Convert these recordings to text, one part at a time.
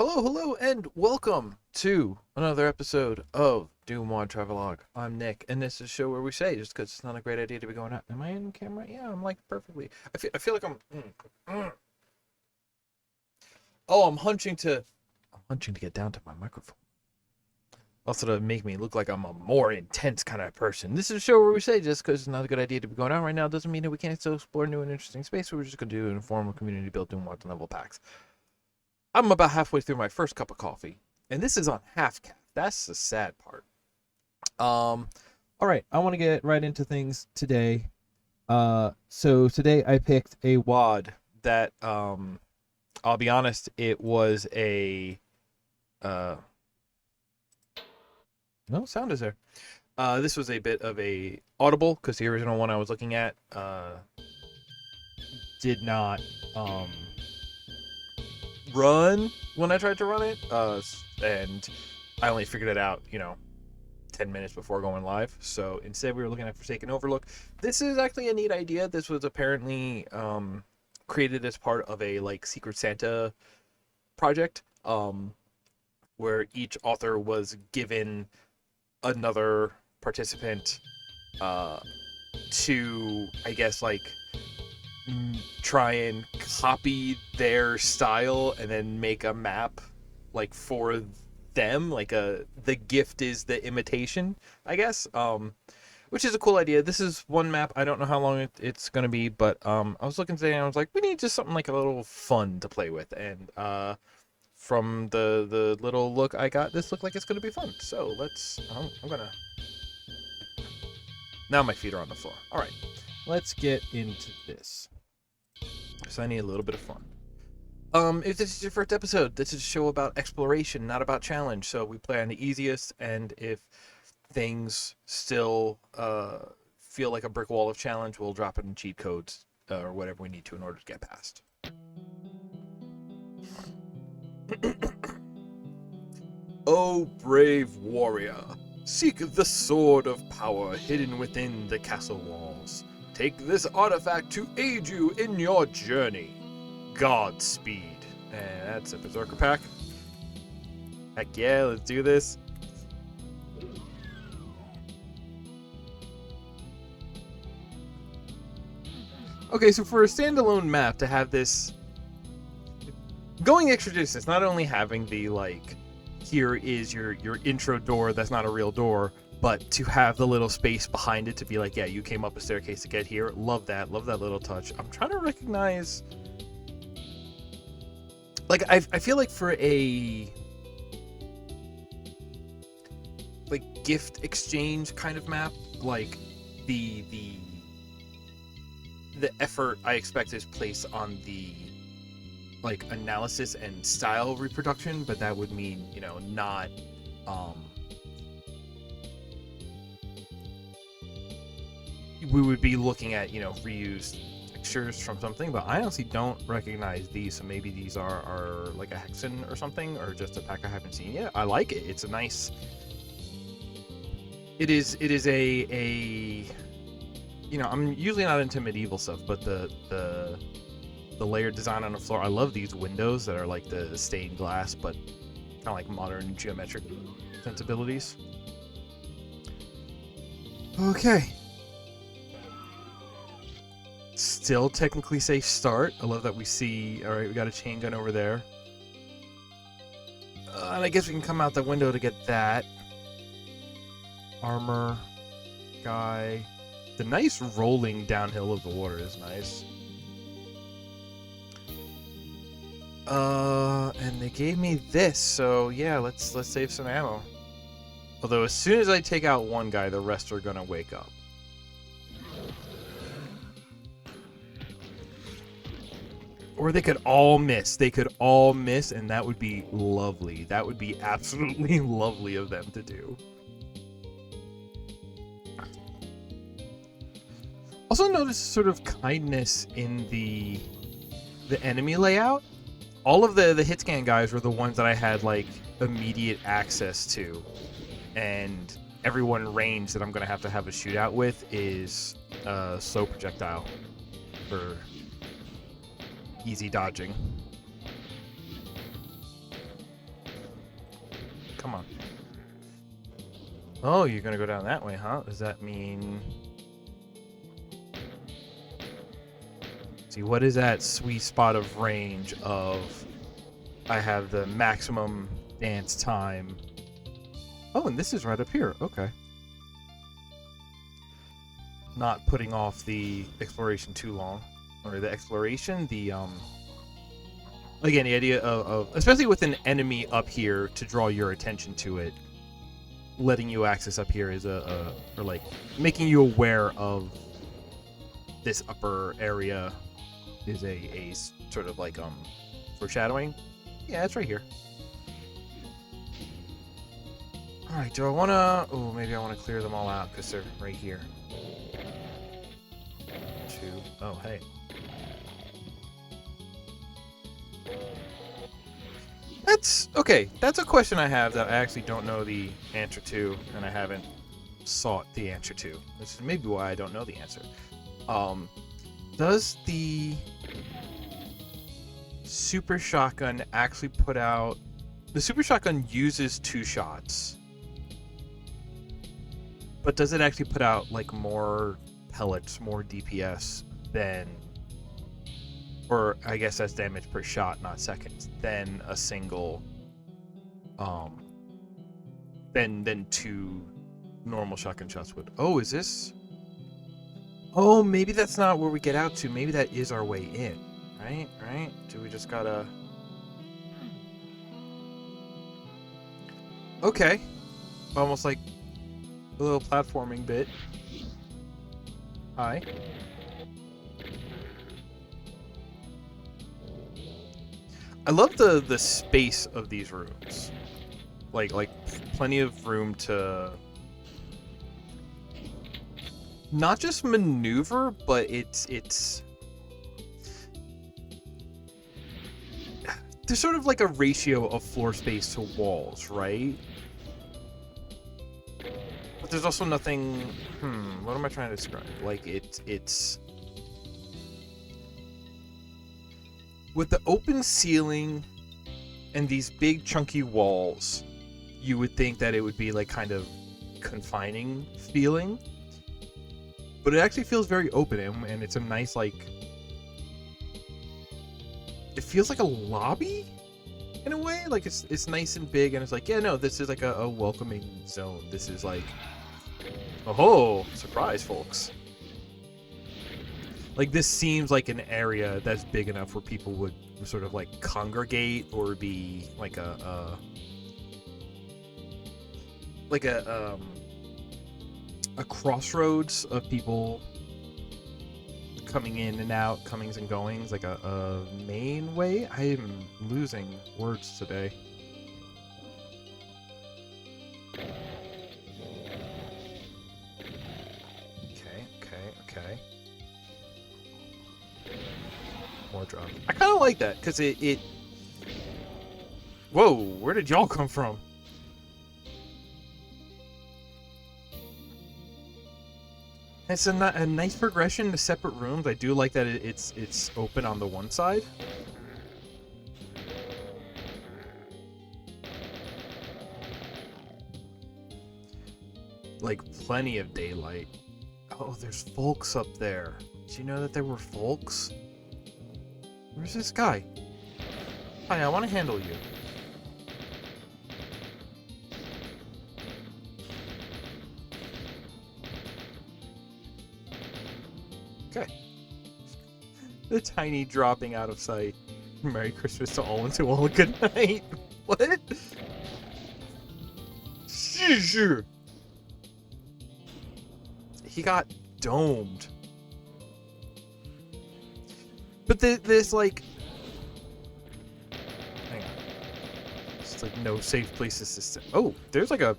Hello, and welcome to another episode of DooM WAD Travelogue. I'm Nick, and this is a show where we say, just because it's not a great idea to be going out. Am I in camera? Yeah, I'm like perfectly. I feel like I'm. Oh, I'm hunching to get down to my microphone. Also, to make me look like I'm a more intense kind of person. This is a show where we say, just because it's not a good idea to be going out right now, doesn't mean that we can't still explore new and interesting space. We're just going to do an informal community built DooM WAD level packs. I'm about halfway through my first cup of coffee, and this is on half cap. That's the sad part. All right, I want to get right into things today. So today I picked a WAD that, I'll be honest, it was a, no sound is there. This was a bit of a audible because the original one I was looking at, did not, run when I tried to run it, and I only figured it out, 10 minutes before going live. So instead, we were looking at Forsaken Overlook. This is actually a neat idea. This was apparently created as part of a Secret Santa project, where each author was given another participant to, I guess, try and copy their style and then make a map for them, the gift is the imitation, I guess, which is a cool idea. This is one map. I don't know how long it's gonna be, but I was looking today and I was like, we need just something a little fun to play with, and from the little look I got, this looked like it's gonna be fun. So let's I'm gonna, now my feet are on the floor. All right, let's get into this. So I need a little bit of fun. If this is your first episode, this is a show about exploration, not about challenge. So we play on the easiest, and if things still feel like a brick wall of challenge, we'll drop it in cheat codes or whatever we need to in order to get past. Oh, brave warrior, seek the sword of power hidden within the castle walls. Take this artifact to aid you in your journey. Godspeed. And that's a Berserker pack. Heck yeah, let's do this. Okay, so for a standalone map to have this going extra distance, not only having the here is your intro door that's not a real door, but to have the little space behind it to be yeah, you came up a staircase to get here. Love that little touch. I'm trying to recognize, I feel like for a gift exchange kind of map, the effort I expect is placed on the analysis and style reproduction, but that would mean, not we would be looking at, reused textures from something, but I honestly don't recognize these, so maybe these are a Hexen or something, or just a pack I haven't seen yet. I like it. It's a nice, it is a I'm usually not into medieval stuff, but the layered design on the floor, I love these windows that are the stained glass, but kind of modern geometric sensibilities. Okay. Still technically safe start. I love that we see, all right, we got a chain gun over there. And I guess we can come out the window to get that. Armor. Guy. The nice rolling downhill of the water is nice. And they gave me this, so yeah, let's save some ammo. Although as soon as I take out one guy, the rest are gonna wake up. Or they could all miss. They could all miss, and that would be lovely. That would be absolutely lovely of them to do. Also notice sort of kindness in the enemy layout. All of the hit scan guys were the ones that I had immediate access to, and everyone range that I'm gonna have to have a shootout with is slow projectile for easy dodging. Come on. Oh, you're gonna go down that way, huh? Does that mean... See, what is that sweet spot of range of... I have the maximum dance time. Oh, and this is right up here. Okay. Not putting off the exploration too long. Or the exploration, the, Again, the idea of especially with an enemy up here, to draw your attention to it, letting you access up here is or like, making you aware of this upper area is a sort of like, foreshadowing. Yeah, it's right here. Alright, do I want to... Oh, maybe I want to clear them all out because they're right here. 2. Oh, hey. That's... Okay, that's a question I have that I actually don't know the answer to, and I haven't sought the answer to. Which is maybe why I don't know the answer. Does the Super Shotgun actually put out... The Super Shotgun uses 2 shots. But does it actually put out, like, more pellets, more DPS than... Or, I guess that's damage per shot, not seconds, than a single... Than 2 normal shotgun shots would. Oh, is this... Oh, maybe that's not where we get out to. Maybe that is our way in. Right? Right? Do we just gotta... Okay. Almost like a little platforming bit. Hi. I love the space of these rooms. Like plenty of room to not just maneuver, but it's there's sort of like a ratio of floor space to walls, right? But there's also nothing... what am I trying to describe? Like, it's... With the open ceiling and these big chunky walls, you would think that it would be like kind of confining feeling. But it actually feels very open, and it's a nice, like... It feels like a lobby in a way. Like it's nice and big, and it's like, yeah, no, this is like a welcoming zone. This is like, oh, surprise, folks. Like, this seems like an area that's big enough where people would sort of like congregate or be like a crossroads of people coming in and out, comings and goings, like a main way. I am losing words today. Okay. More drop. I kind of like that because it. Whoa! Where did y'all come from? It's a nice progression to separate rooms. I do like that it's open on the one side. Like, plenty of daylight. Oh, there's folks up there. Did you know that there were folks? Where's this guy? Hi, I want to handle you. Okay. The tiny dropping out of sight. Merry Christmas to all and to all. Good night. What? Sure. He got domed. But there's like... Hang on. It's like no safe places to sit. Oh, there's like a...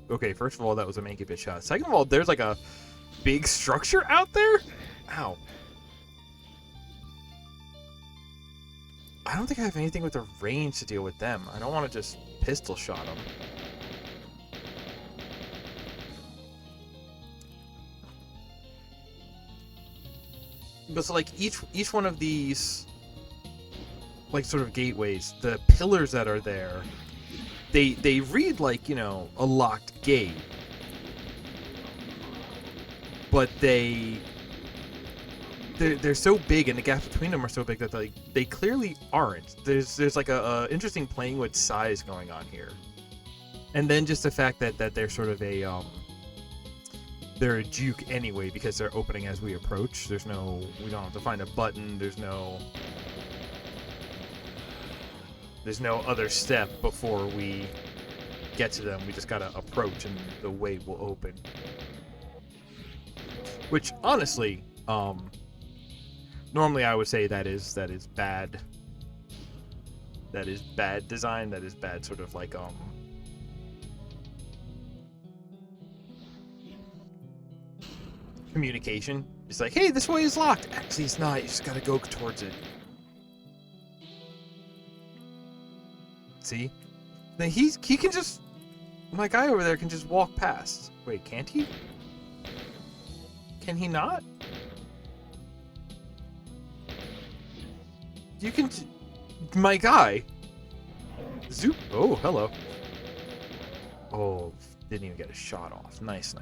Okay, first of all, that was a manky bit shot. Second of all, there's like a big structure out there? Ow. I don't think I have anything with the range to deal with them. I don't want to just pistol shot them. But so, like, each one of these, like, sort of gateways, the pillars that are there they read like, you know, a locked gate, but they're so big, and the gaps between them are so big that they clearly aren't. There's like a interesting playing with size going on here, and then just the fact that they're sort of they're a juke anyway because they're opening as we approach. We don't have to find a button. There's no other step before we get to them. We just gotta approach, and the way will open. Which honestly, normally I would say that is bad. That is bad design. That is bad sort of like communication. It's like, hey, this way is locked. Actually, it's not. You just gotta go towards it. See? Now he can just. My guy over there can just walk past. Wait, can't he? Can he not? You can. My guy. Zoop. Oh, hello. Oh, didn't even get a shot off. Nice.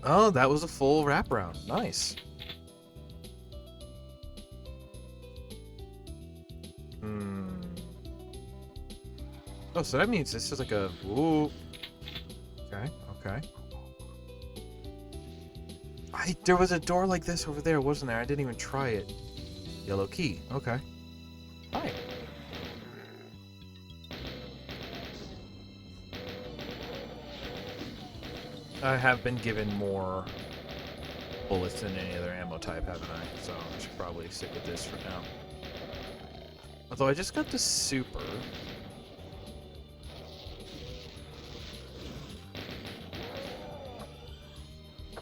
Oh, that was a full wraparound. Nice. Oh, so that means this is like a... Ooh. Okay. There was a door like this over there, wasn't there? I didn't even try it. Yellow key. Okay. Hi. I have been given more bullets than any other ammo type, haven't I? So I should probably stick with this for now. Although I just got the super.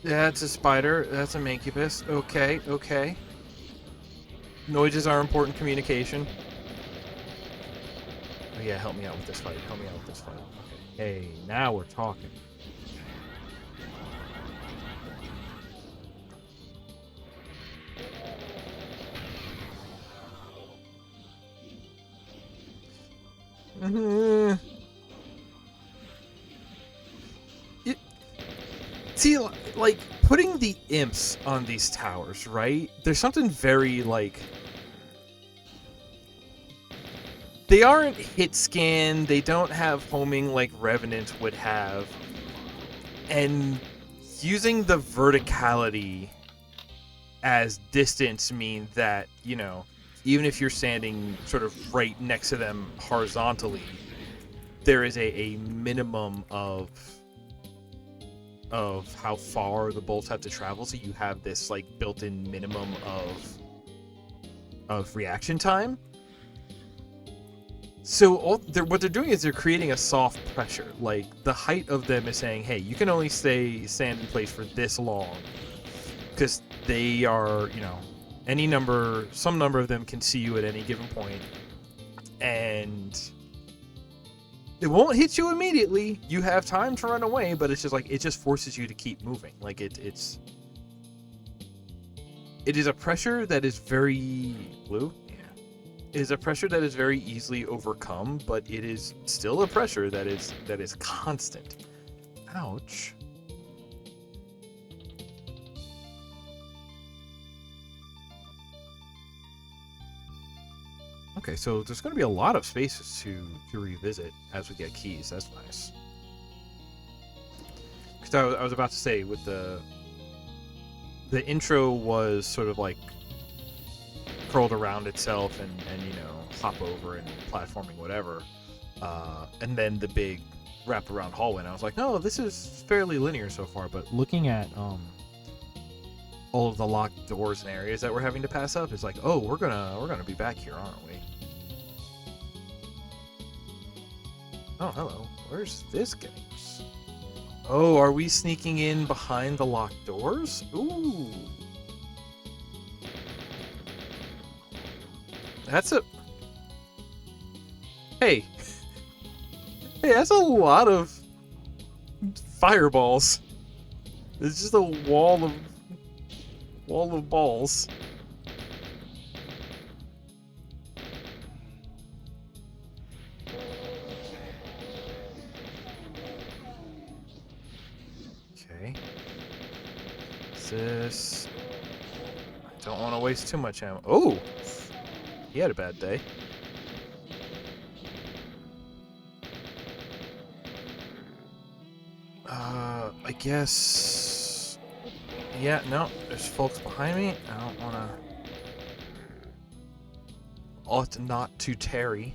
That's a spider. That's a mancubus. Okay. Noises are important communication. Oh yeah, help me out with this fight. Okay. Hey, now we're talking. See, like, putting the imps on these towers, right? There's something very, like... They aren't hit scan, they don't have homing like Revenant would have. And using the verticality as distance means that, you know, even if you're standing sort of right next to them horizontally, there is a minimum of how far the bolts have to travel, so you have this like built-in minimum of reaction time. So what they're doing is they're creating a soft pressure. Like, the height of them is saying, hey, you can only stand in place for this long, because they are, you know, some number of them can see you at any given point, and it won't hit you immediately. You have time to run away, but it's just like, it just forces you to keep moving. Like, it is a pressure that is very blue. It is a pressure that is very easily overcome, but it is still a pressure that is constant. Ouch. Okay, so there's going to be a lot of spaces to revisit as we get keys. That's nice. Because I was about to say, with the intro was sort of like curled around itself and you know, hop over and platforming whatever, and then the big wraparound hallway, and I was like, no, this is fairly linear so far. But looking at all of the locked doors and areas that we're having to pass up, it's like, oh, we're gonna be back here, aren't we? Oh, hello. Where's this getting us? Oh, are we sneaking in behind the locked doors? Ooh. That's a... Hey. Hey, that's a lot of fireballs. It's just a wall of balls. What's this? I don't want to waste too much ammo. Oh! He had a bad day. I guess... Yeah, no, there's folks behind me. I don't want to... Ought not to tarry.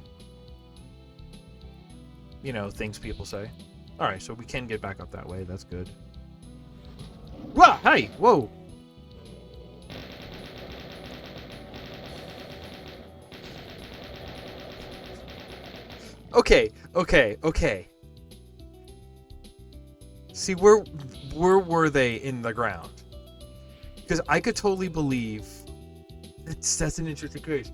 You know, things people say. Alright, so we can get back up that way. That's good. Whoa! Hey! Whoa! Okay. See, where were they in the ground? Because I could totally believe... That's an interesting case.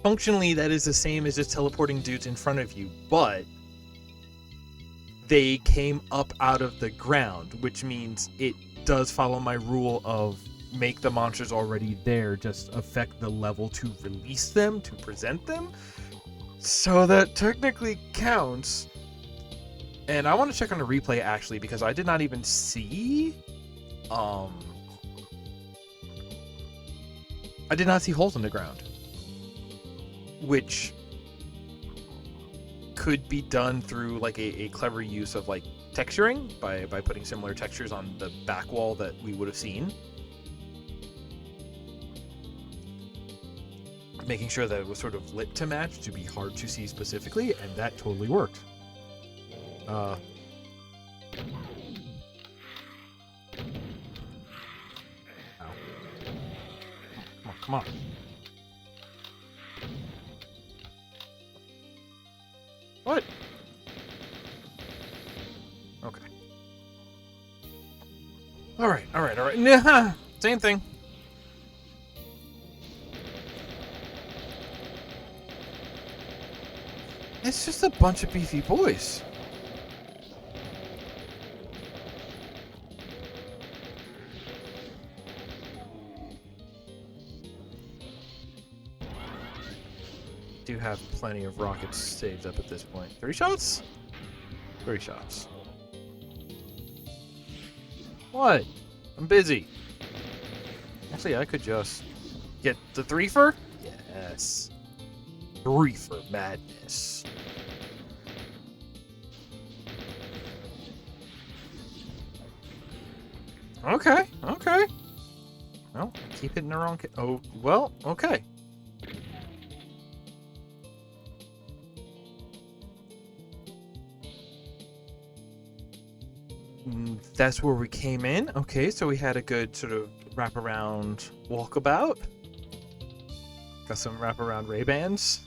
Functionally, that is the same as just teleporting dudes in front of you, but... They came up out of the ground, which means it does follow my rule of make the monsters already there, just affect the level to release them, to present them. So that technically counts. And I want to check on the replay actually, because I did not even see I did not see holes in the ground, which could be done through like a clever use of like texturing by putting similar textures on the back wall that we would have seen, making sure that it was sort of lit to match to be hard to see specifically, and that totally worked. Ow. Come on. What? Okay. Alright. Nah, same thing. It's just a bunch of beefy boys. Do have plenty of rockets saved up at this point. 3 shots? 3 shots. What? I'm busy. Actually, I could just get the threefer? Yes. Threefer madness. Okay. Well, I keep hitting the wrong... Oh, well, okay. That's where we came in. Okay, so we had a good sort of wraparound walkabout. Got some wraparound Ray-Bans.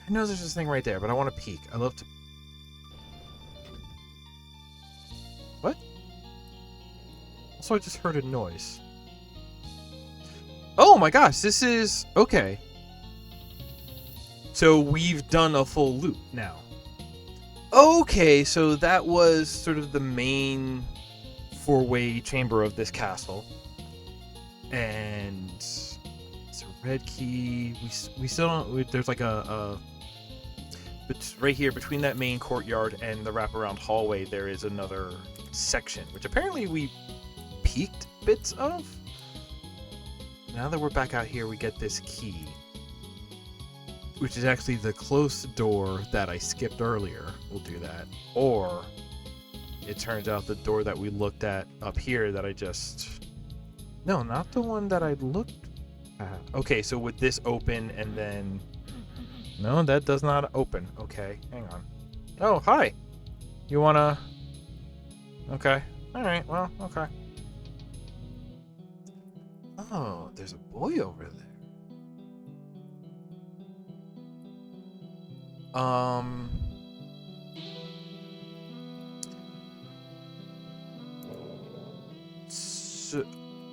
I know there's this thing right there, but I want to peek. I love to... What? Also, I just heard a noise. Oh my gosh, this is... Okay. So we've done a full loop now. Okay, so that was sort of the main 4-way chamber of this castle. And it's a red key. We still don't... There's like it's right here between that main courtyard and the wraparound hallway, there is another section, which apparently we peeked bits of. Now that we're back out here, we get this key, which is actually the closed door that I skipped earlier. We'll do that. Or it turns out the door that we looked at up here that I just... No, not the one that I looked at. Okay, so would this open and then... No, that does not open. Okay, hang on. Oh, hi. You wanna... Okay. Alright, well, okay. Oh, there's a boy over there. So,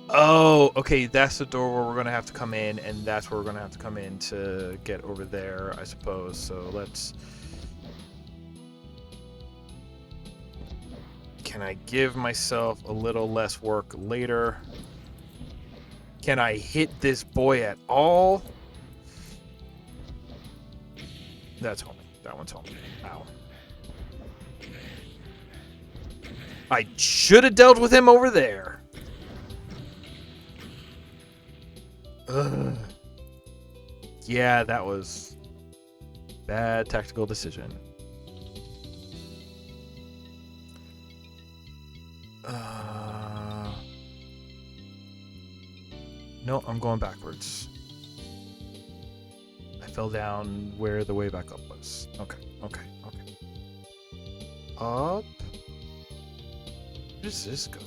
oh, okay, that's the door where we're gonna have to come in, and that's where we're gonna have to come in to get over there, I suppose. So let's... Can I give myself a little less work later? Can I hit this boy at all? That's homing. That one's homing. Ow. I should have dealt with him over there. Ugh. Yeah, that was bad tactical decision. No, I'm going backwards. I fell down where the way back up was. Okay. Up. Where does this go?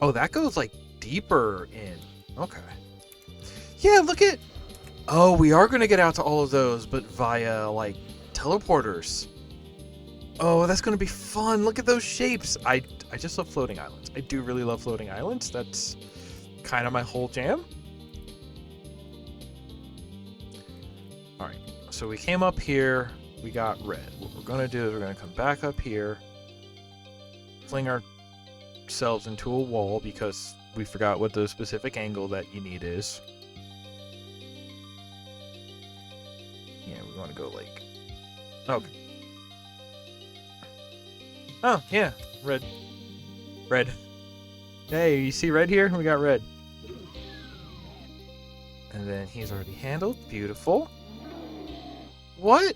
Oh, that goes like deeper in. Okay. Yeah, look at. Oh, we are gonna get out to all of those, but via like teleporters. Oh, that's gonna be fun. Look at those shapes. I just love floating islands. I do really love floating islands. That's kind of my whole jam. All right. So we came up here. We got red. What we're gonna do is we're gonna come back up here, fling ourselves into a wall because we forgot what the specific angle that you need is. Yeah, we want to go like. Okay. Oh yeah, red. Red. Hey, you see red here? We got red. And then he's already handled. Beautiful. What?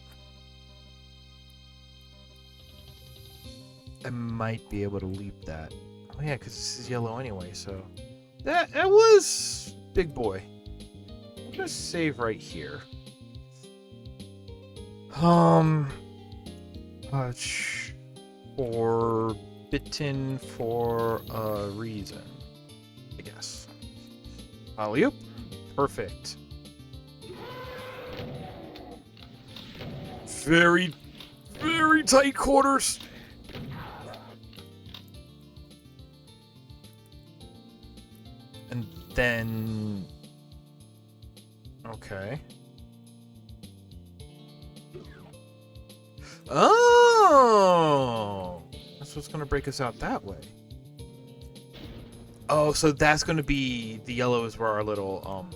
I might be able to leap that. Oh yeah, because this is yellow anyway, so... That was... big boy. I'm gonna save right here. Forbidden for a reason, I guess. Alley-oop. Perfect. Very, very tight quarters. And then... Okay. Oh! That's what's going to break us out that way. Oh, so that's going to be... The yellow is where our little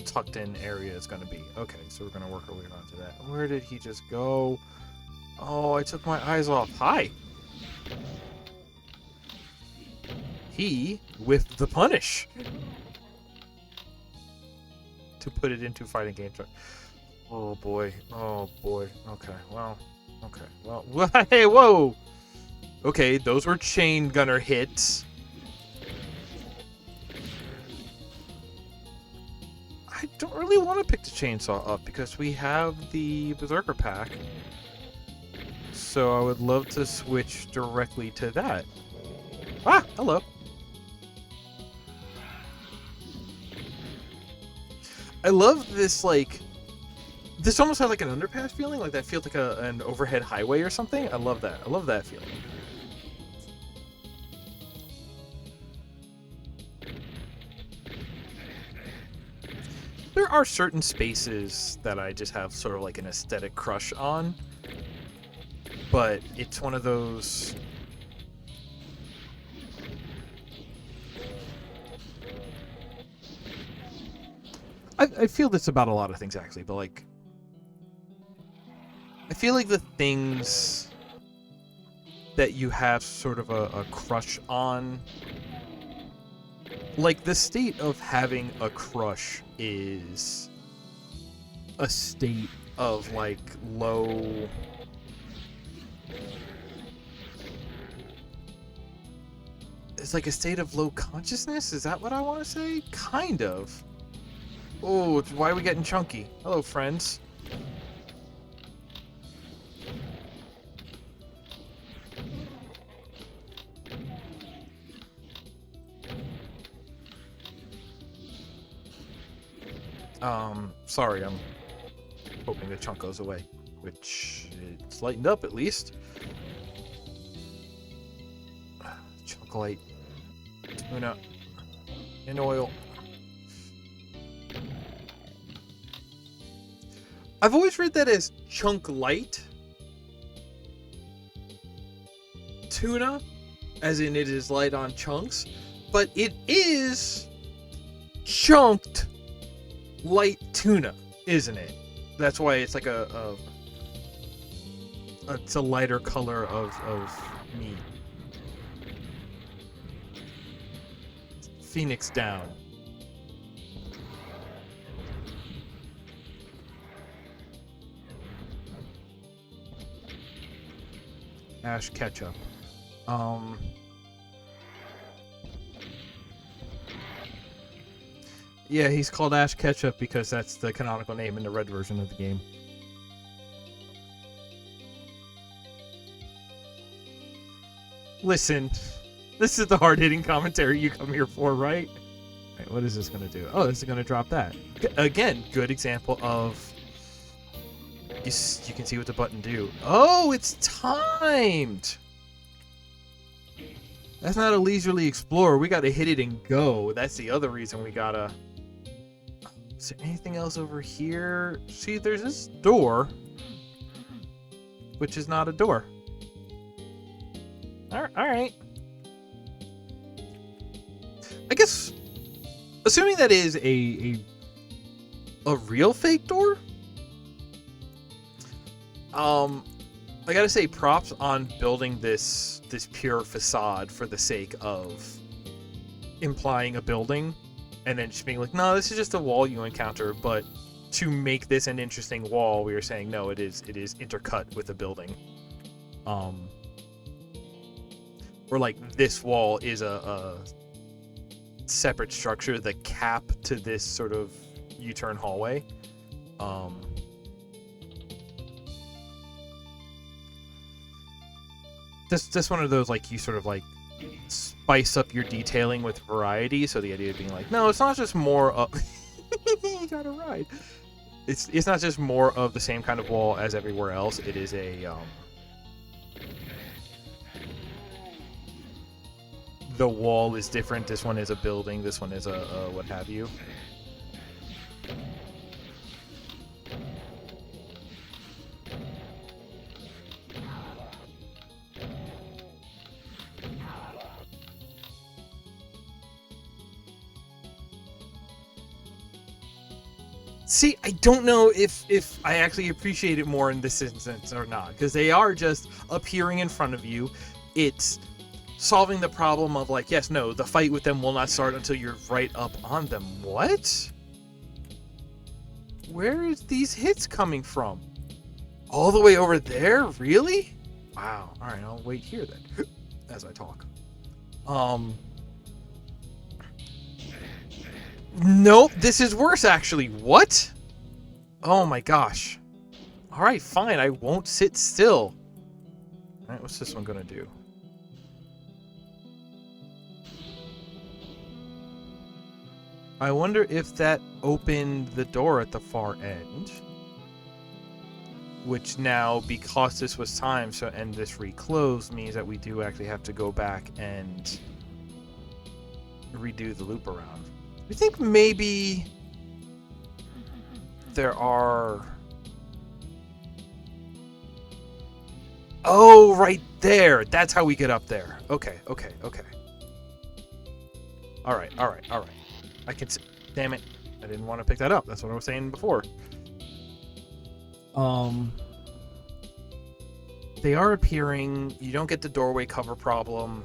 tucked in area is going to be. Okay, so we're going to work our way around to that. Where did he just go? Oh, I took my eyes off. Hi! He with the punish to put it into fighting game. Oh boy. Oh boy. Okay. Well. Okay. Well. Hey. Whoa. Okay. Those were chain gunner hits. I don't really want to pick the chainsaw up because we have the berserker pack. So I would love to switch directly to that. Ah. Hello. I love this, like, this almost has like an underpass feeling, like that feels like an overhead highway or something. I love that. I love that feeling. There are certain spaces that I just have sort of like an aesthetic crush on, but it's one of those... I feel this about a lot of things, actually, but, like, I feel like the things that you have sort of a crush on, like, the state of having a crush is a state of, like, low... It's like a state of low consciousness? Is that what I want to say? Kind of. Oh, why are we getting chunky? Hello, friends. Sorry, I'm hoping the chunk goes away, which it's lightened up at least. Chunk light, tuna, and oil. I've always read that as chunk light tuna, as in it is light on chunks, but it is chunked light tuna, isn't it? That's why it's like it's a lighter color of meat. Phoenix down. Ash Ketchup. Yeah, he's called Ash Ketchup because that's the canonical name in the red version of the game. Listen, this is the hard-hitting commentary you come here for, right? Right, what is this going to do? Oh, this is going to drop that. Again, good example of... You can see what the button do. Oh, it's timed! That's not a leisurely explorer. We gotta hit it and go. That's the other reason we gotta... Is there anything else over here? See, there's this door, which is not a door. Alright. I guess, assuming that is a real fake door, I gotta say props on building this pure facade for the sake of implying a building, and then just being like, no, this is just a wall you encounter, but to make this an interesting wall, we are saying no, it is intercut with a building. Or like this wall is a separate structure, the cap to this sort of U-turn hallway. This one of those, like, you sort of like spice up your detailing with variety. So the idea of being like, no, it's not just more of you gotta ride. It's not just more of the same kind of wall as everywhere else. It is a the wall is different. This one is a building. This one is a what have you. See, I don't know if I actually appreciate it more in this instance or not, because they are just appearing in front of you. It's solving the problem of like, yes, no, the fight with them will not start until you're right up on them. What? Where is these hits coming from? All the way over there? Really? Wow. All right, I'll wait here then as I talk. Nope, this is worse actually. What? Oh my gosh. Alright, fine, I won't sit still. Alright, what's this one gonna do? I wonder if that opened the door at the far end. Which now, because this was timed, so and this reclosed, means that we do actually have to go back and redo the loop around. I think maybe there are... Oh, right there. That's how we get up there. Okay. Alright. I can see... Damn it. I didn't want to pick that up. That's what I was saying before. They are appearing. You don't get the doorway cover problem.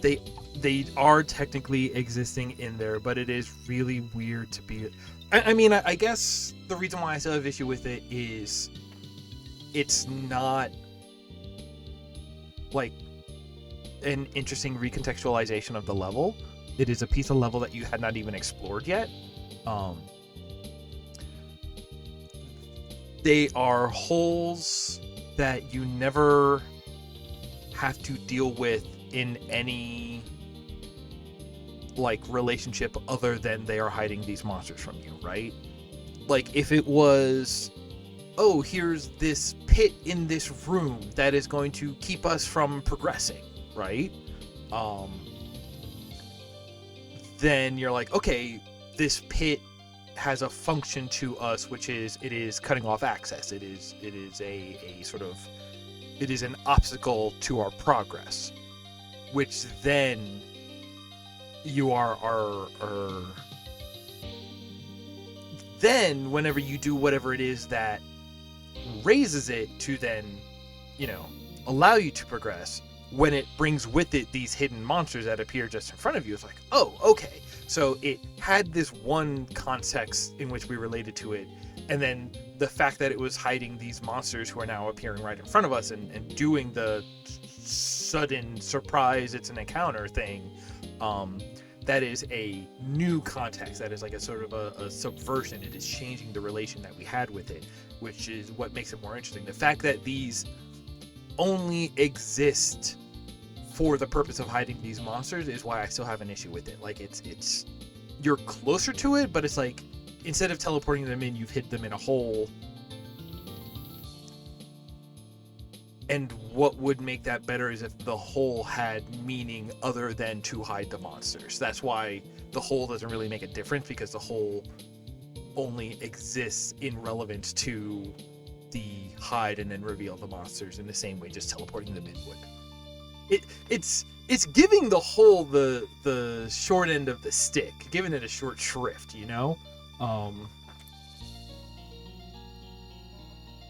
They are technically existing in there, but it is really weird to be... I mean, I guess the reason why I still have issue with it is it's not like an interesting recontextualization of the level. It is a piece of level that you had not even explored yet. They are holes that you never have to deal with in any like relationship other than they are hiding these monsters from you, right? Like if it was, oh, here's this pit in this room that is going to keep us from progressing, right? Then you're like, okay, this pit has a function to us, which is it is cutting off access. It is a sort of, it is an obstacle to our progress, which then you are then whenever you do whatever it is that raises it to then, you know, allow you to progress, when it brings with it these hidden monsters that appear just in front of you, it's like, oh, okay. So it had this one context in which we related to it, and then the fact that it was hiding these monsters who are now appearing right in front of us and doing the sudden surprise, it's an encounter thing, that is a new context. That is like a sort of a subversion. It is changing the relation that we had with it, which is what makes it more interesting. The fact that these only exist for the purpose of hiding these monsters is why I still have an issue with it. Like, it's you're closer to it, but it's like, instead of teleporting them in, you've hid them in a hole. And what would make that better is if the hole had meaning other than to hide the monsters. That's why the hole doesn't really make a difference, because the hole only exists in relevance to the hide and then reveal the monsters in the same way just teleporting them in would. It's giving the hole the short end of the stick, giving it a short shrift, you know?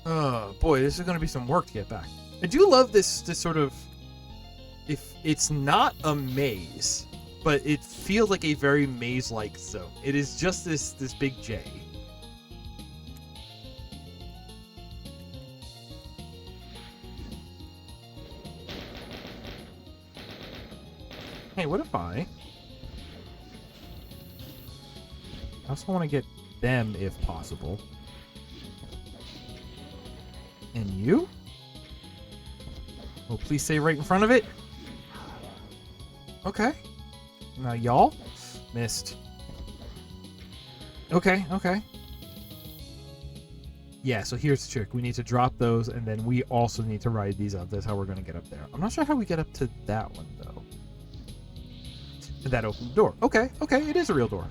Oh boy, this is gonna be some work to get back. I do love this sort of, if it's not a maze, but it feels like a very maze-like zone. It is just this big J. Hey, what if I also want to get them if possible. And you? Oh, please stay right in front of it. Okay. Now y'all? Missed. Okay. Yeah, so here's the trick. We need to drop those, and then we also need to ride these up. That's how we're going to get up there. I'm not sure how we get up to that one, though. And that opened the door. Okay, it is a real door.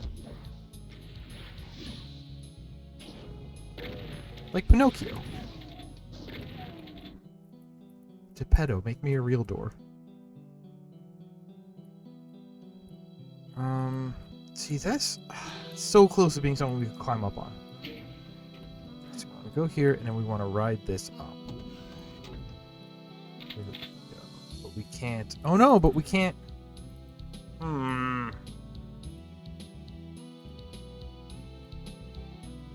Like Pinocchio. Geppetto, make me a real door. See, that's so close to being something we could climb up on. So we want to go here, and then we want to ride this up. Here we go. But we can't. Oh no, but we can't. And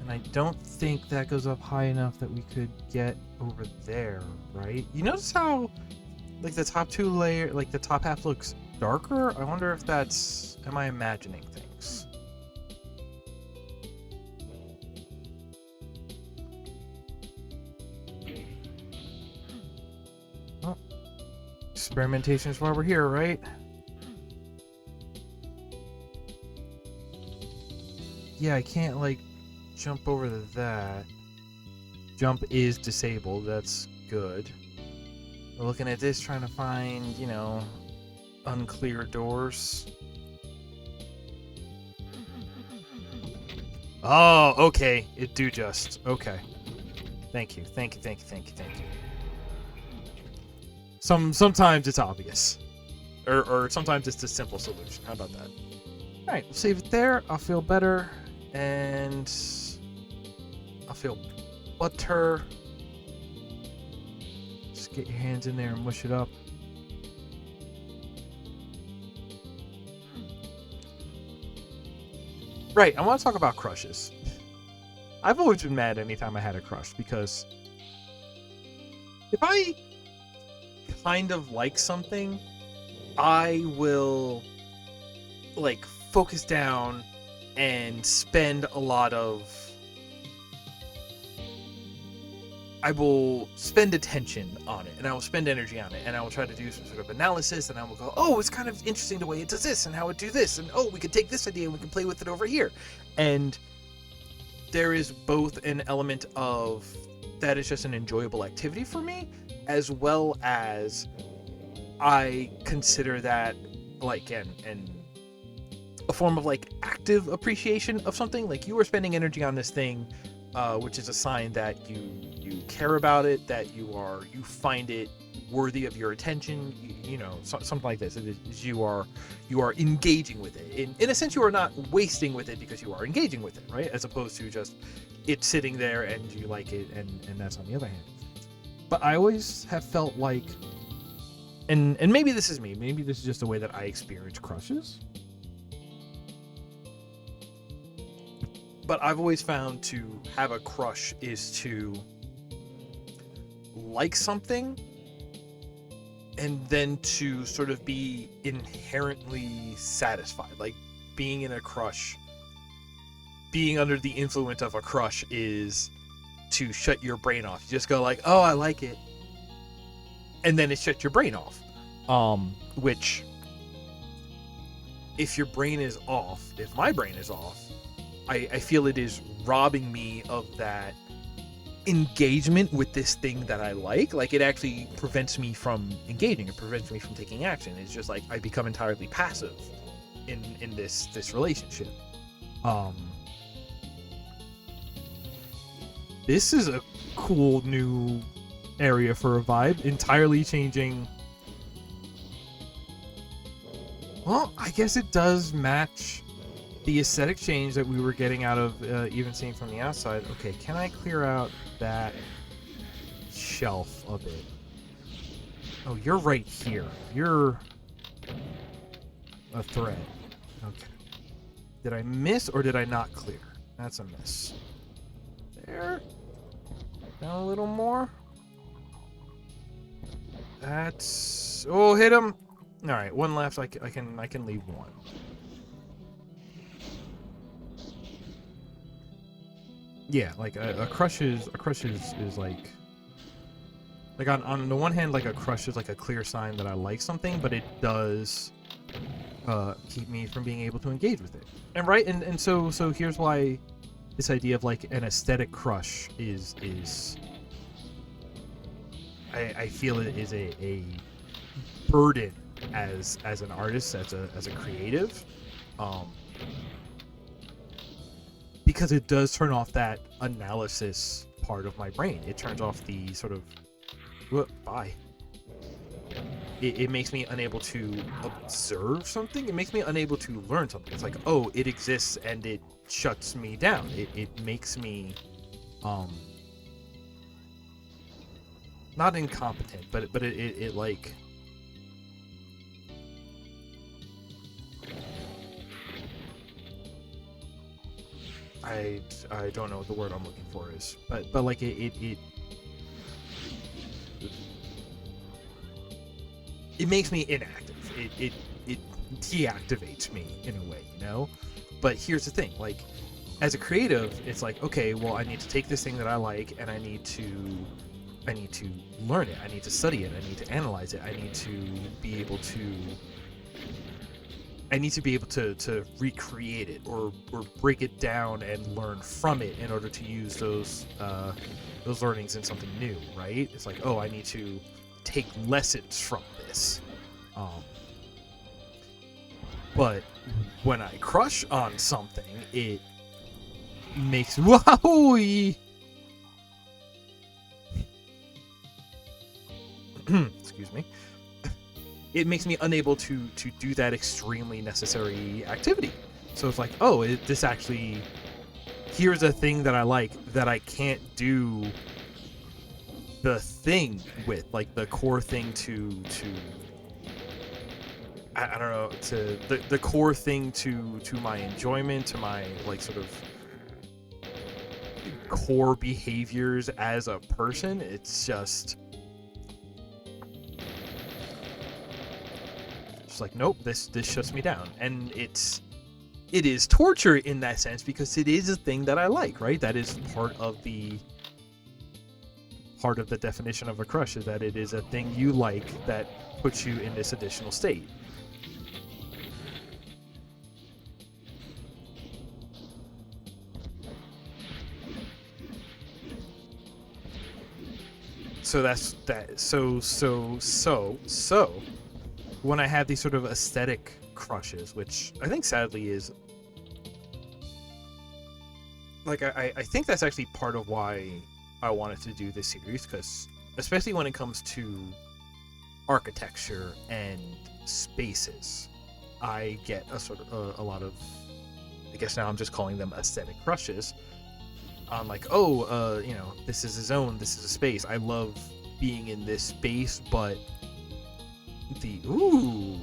I don't think that goes up high enough that we could get over there, right? You notice how, like, the top two layer, like the top half looks darker? I wonder if that's, am I imagining things? Well, experimentation is why we're here, right? Yeah, I can't, like, jump over to that. Jump is disabled, that's good. We're looking at this, trying to find, you know, unclear doors. Oh, okay. It do just. Okay. Thank you. Sometimes it's obvious. Or sometimes it's a simple solution. How about that? Alright, we'll save it there. I'll feel better. And I'll feel butter. Just get your hands in there and mush it up. Right, I want to talk about crushes. I've always been mad anytime I had a crush, because if I kind of like something, I will, like, focus down and spend a lot of... I will spend attention on it, and I will spend energy on it, and I will try to do some sort of analysis, and I will go, oh, it's kind of interesting the way it does this, and how it do this, and oh, we could take this idea and we can play with it over here. And there is both an element of that is just an enjoyable activity for me, as well as I consider that like an a form of like active appreciation of something. Like, you are spending energy on this thing, which is a sign that you care about it, that you find it worthy of your attention, you know, something like this. It is, you are engaging with it. In a sense, you are not wasting with it because you are engaging with it, right? As opposed to just it sitting there and you like it, and that's on the other hand. But I always have felt like and maybe this is me. Maybe this is just the way that I experience crushes. But I've always found to have a crush is to like something and then to sort of be inherently satisfied. Like being in a crush, being under the influence of a crush is to shut your brain off. You just go like, oh, I like it. And then it shuts your brain off. Which, if your brain is off, if my brain is off, I feel it is robbing me of that engagement with this thing that I like. Like, it actually prevents me from engaging. It prevents me from taking action. It's just like I become entirely passive in this relationship. This is a cool new area for a vibe. Entirely changing. Well, I guess it does match the aesthetic change that we were getting out of even seeing from the outside. Okay, can I clear out that shelf a bit? Oh, you're right here. You're a thread. Okay. Did I miss or did I not clear? That's a miss. There. Down a little more. That's... Oh, hit him. All right, one left. I can leave one. Yeah, like a crush is like on the one hand, like a crush is like a clear sign that I like something, but it does keep me from being able to engage with it. And right, and so here's why this idea of like an aesthetic crush is I feel it is a burden as an artist, as a creative. Because it does turn off that analysis part of my brain. It turns off the sort of it makes me unable to observe something. It makes me unable to learn something. It's like, oh, it exists, and it shuts me down. It makes me not incompetent, but it like I don't know what the word I'm looking for is, but like it makes me inactive. It deactivates me in a way, you know? But here's the thing, like as a creative, it's like, okay, well, I need to take this thing that I like and I need to learn it. I need to study it. I need to analyze it. I need to be able to recreate it or break it down and learn from it in order to use those learnings in something new, right? It's like, oh, I need to take lessons from this. But when I crush on something, it makes excuse me. It makes me unable to do that extremely necessary activity. So it's like, oh, this actually, here's a thing that I like that I can't do the thing with, like the core thing to I don't know, to the core thing to my enjoyment, to my like sort of core behaviors as a person. It's just like, nope, this shuts me down. And it is torture in that sense, because it is a thing that I like, right? That is part of the definition of a crush, is that it is a thing you like that puts you in this additional state. So that's that. So when I have these sort of aesthetic crushes, which I think sadly is like, I think that's actually part of why I wanted to do this series, because especially when it comes to architecture and spaces, I get a lot of, I guess now I'm just calling them aesthetic crushes. On like, oh, you know, this is a zone, this is a space. I love being in this space, but Ooh,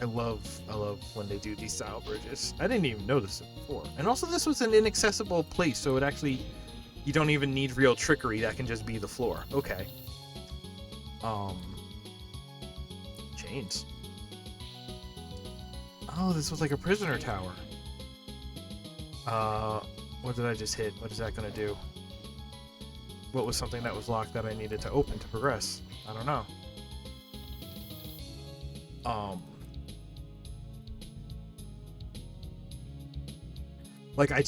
I love when they do these style bridges. I didn't even notice it before. And also, this was an inaccessible place, so it actually, you don't even need real trickery. That can just be the floor. Okay. Chains. Oh, this was like a prisoner tower. What did I just hit? What is that gonna do? What was something that was locked that I needed to open to progress? I don't know. Like I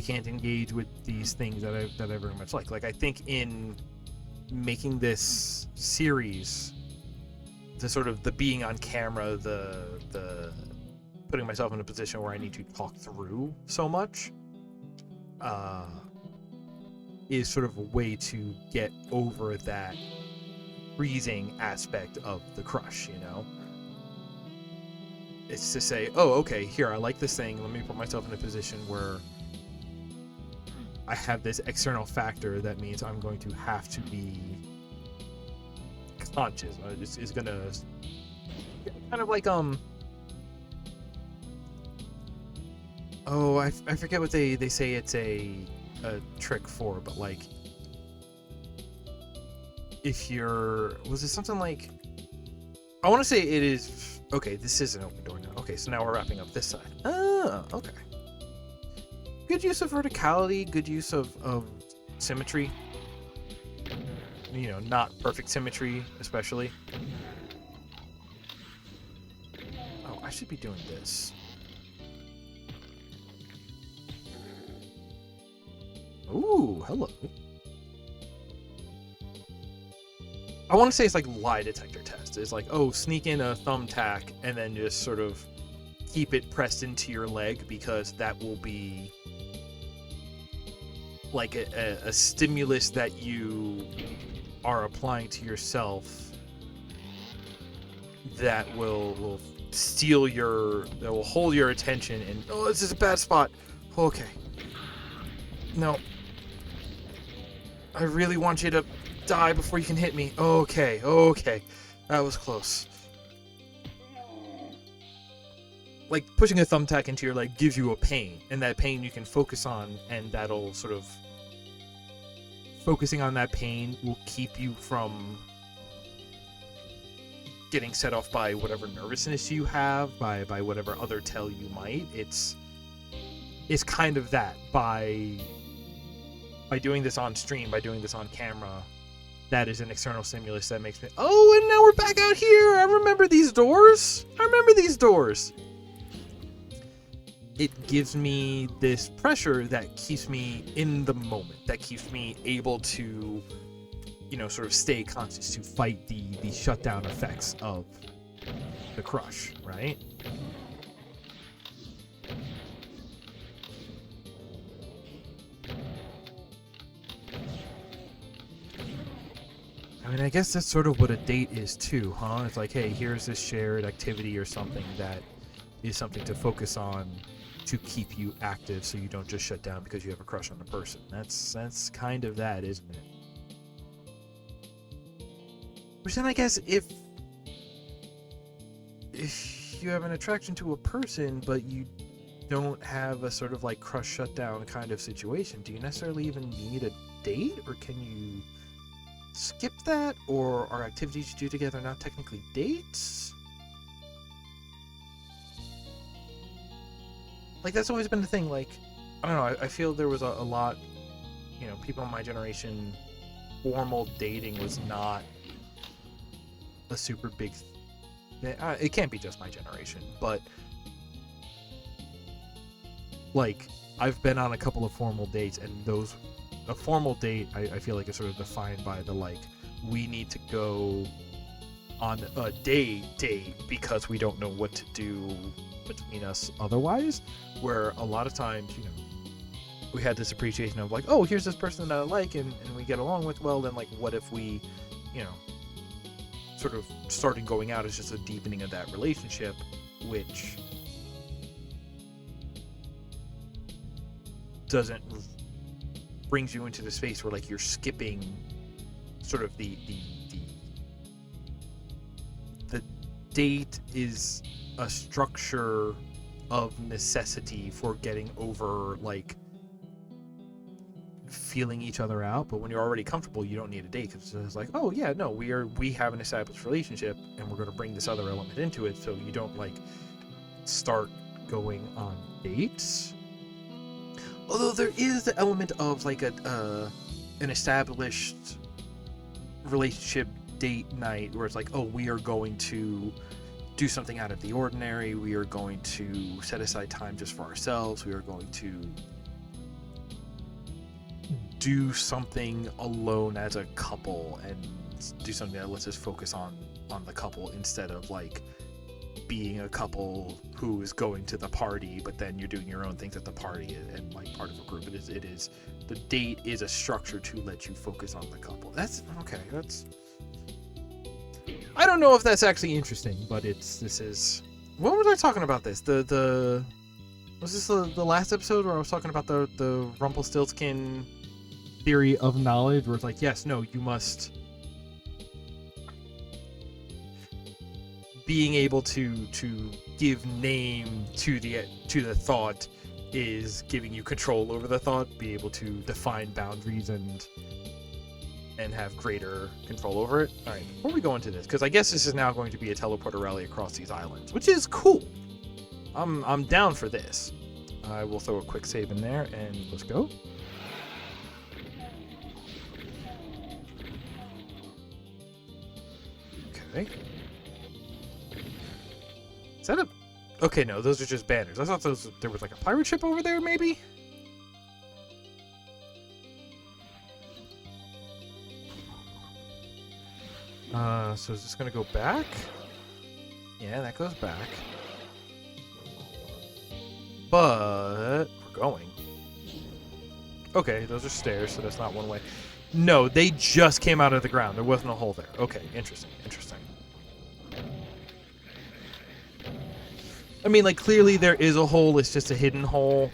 can't engage with these things that I very much like. Like I think in making this series, the sort of the being on camera, the putting myself in a position where I need to talk through so much, is sort of a way to get over that freezing aspect of the crush, you know? It's to say, oh, okay, here, I like this thing. Let me put myself in a position where I have this external factor that means I'm going to have to be conscious. It's gonna kind of like oh, I forget what they say it's a trick for, but like if you're, was it something like, I want to say it is, okay, this is an open door now. Okay, so now we're wrapping up this side. Oh, okay. Good use of verticality, good use of symmetry. You know, not perfect symmetry, especially. Oh, I should be doing this. Ooh, hello. I want to say it's like lie detector test. It's like, oh, sneak in a thumbtack and then just sort of keep it pressed into your leg, because that will be like a stimulus that you are applying to yourself that will steal your, that will hold your attention, and oh, this is a bad spot. Okay. No. I really want you to die before you can hit me. Okay, okay. That was close. Like, pushing a thumbtack into your leg gives you a pain, and that pain you can focus on, and that'll sort of... Focusing on that pain will keep you from getting set off by whatever nervousness you have, by whatever other tell you might. It's kind of that. By doing this on stream, by doing this on camera, that is an external stimulus that makes me, oh, and now we're back out here. I remember these doors. It gives me this pressure that keeps me in the moment, that keeps me able to, you know, sort of stay conscious, to fight the shutdown effects of the crush, right? I mean, I guess that's sort of what a date is too, huh? It's like, hey, here's this shared activity or something that is something to focus on to keep you active, so you don't just shut down because you have a crush on a person. That's kind of that, isn't it? Which then I guess if you have an attraction to a person but you don't have a sort of like crush shutdown kind of situation, do you necessarily even need a date, or can you skip that? Or are activities you do together not technically dates? Like, that's always been the thing. Like, I don't know, I feel there was a lot, you know, people in my generation, formal dating was not a super big it can't be just my generation, but like, I've been on a couple of formal dates, and a formal date I feel like is sort of defined by the, like, we need to go on a date because we don't know what to do between us otherwise, where a lot of times, you know, we had this appreciation of like, oh, here's this person that I like and we get along with well, then like, what if we, you know, sort of starting going out is just a deepening of that relationship, which doesn't brings you into the space where like you're skipping sort of the date is a structure of necessity for getting over like feeling each other out. But when you're already comfortable, you don't need a date, because it's like, oh yeah, no, we have an established relationship and we're going to bring this other element into it, so you don't like start going on dates. Although there is the element of like an established relationship date night where it's like, oh, we are going to do something out of the ordinary, we are going to set aside time just for ourselves, we are going to do something alone as a couple and do something that lets us focus on the couple, instead of like being a couple who is going to the party but then you're doing your own things at the party and like part of a group. It is the date is a structure to let you focus on the couple. That's okay. I don't know if that's actually interesting, but this is. When was I talking about this? Was this the last episode where I was talking about the Rumpelstiltskin theory of knowledge, where it's like, yes, no, you must being able to give name to the thought is giving you control over the thought, be able to define boundaries and have greater control over it. All right, before we go into this, because I guess this is now going to be a teleporter rally across these islands, which is cool. I'm down for this. I will throw a quick save in there and let's go. Okay. Is that a... Okay, no, those are just banners. I thought there was like a pirate ship over there, maybe? So is this gonna go back? Yeah, that goes back. But we're going. Okay, those are stairs, so that's not one way. No, they just came out of the ground. There wasn't a hole there. Okay, interesting. I mean, like, clearly there is a hole. It's just a hidden hole.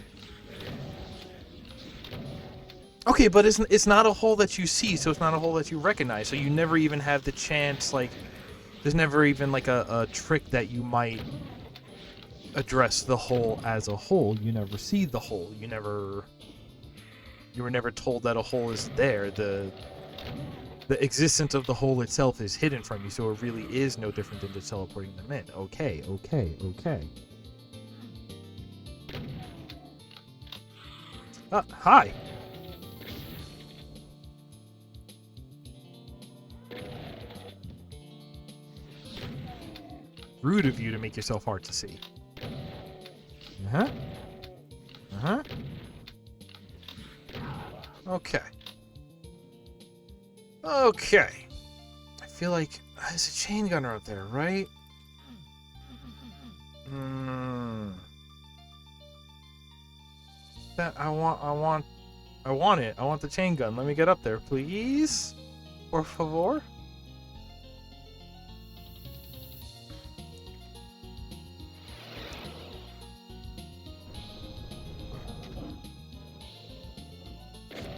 Okay, but it's not a hole that you see, so it's not a hole that you recognize. So you never even have the chance, like, there's never even, like, a trick that you might address the hole as a hole. You never see the hole. You were never told that a hole is there. The existence of the hole itself is hidden from you, so it really is no different than just teleporting them in. Okay. Hi. Rude of you to make yourself hard to see. Okay. I feel like there's a chain gunner up there, right? That I want it. I want the chain gun. Let me get up there, please. Por favor.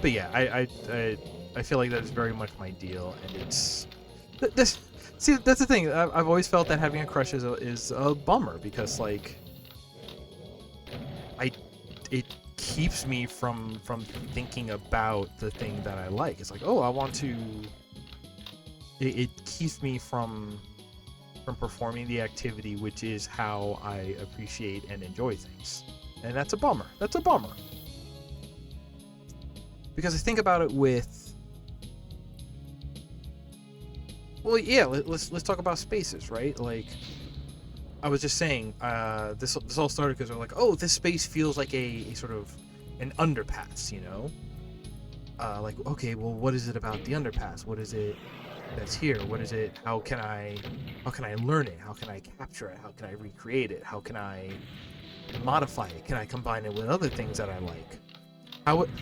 But yeah, I feel like that's very much my deal, and it's this. See, that's the thing. I've always felt that having a crush is a bummer, because like it keeps me from thinking about the thing that I like. It's like, oh, I want to. It keeps me from performing the activity, which is how I appreciate and enjoy things, and that's a bummer. Because I think about it with, well, yeah, let's talk about spaces, right? Like, I was just saying, this all started because we're like, oh, this space feels like a sort of an underpass, you know? Like, okay, well, what is it about the underpass? What is it that's here? What is it? How can I learn it? How can I capture it? How can I recreate it? How can I modify it? Can I combine it with other things that I like?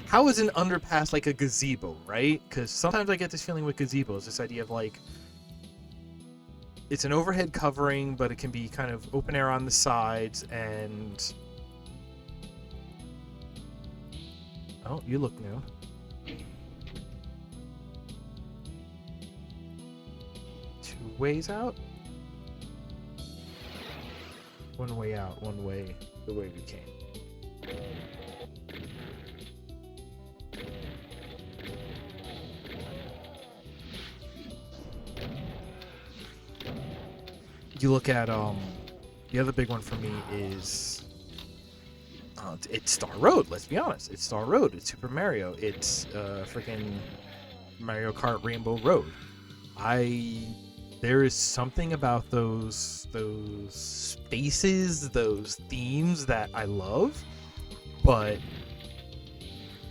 How is an underpass like a gazebo, right? Because sometimes I get this feeling with gazebos, this idea of like, it's an overhead covering, but it can be kind of open air on the sides, and oh, you look new. Two ways out? One way out, one way the way we came. You look at the other big one for me is it's Star Road. Let's be honest, it's Star Road. It's Super Mario. It's freaking Mario Kart Rainbow Road. There is something about those spaces, those themes that I love, but